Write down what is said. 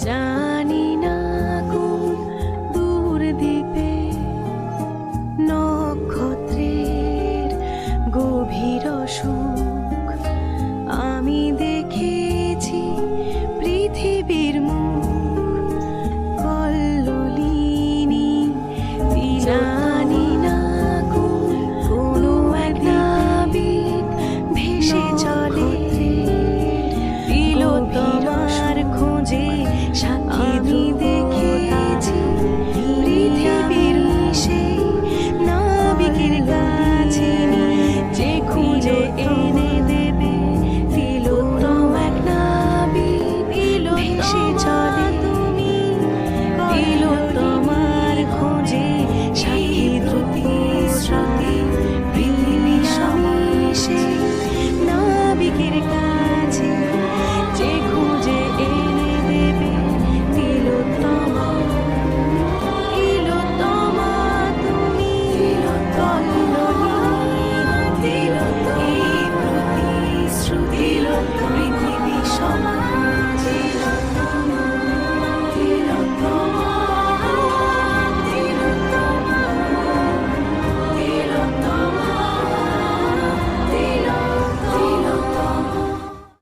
জানি না কোন দূর দ্বীপে নক্ষত্রের গভীর সুখ আমি দেখেছি পৃথিবীর মুখ কল্লোলিনী। জানি না কোনো এক নাবিক ভেসে চলে তিলোত্তমার খোঁজে। আমি দেখেছি পৃথিবীর সেই নাবিকের কাছে যে খুঁজে এনে দেবে তিলোত্তম এক নাবিক ভেসে চলে।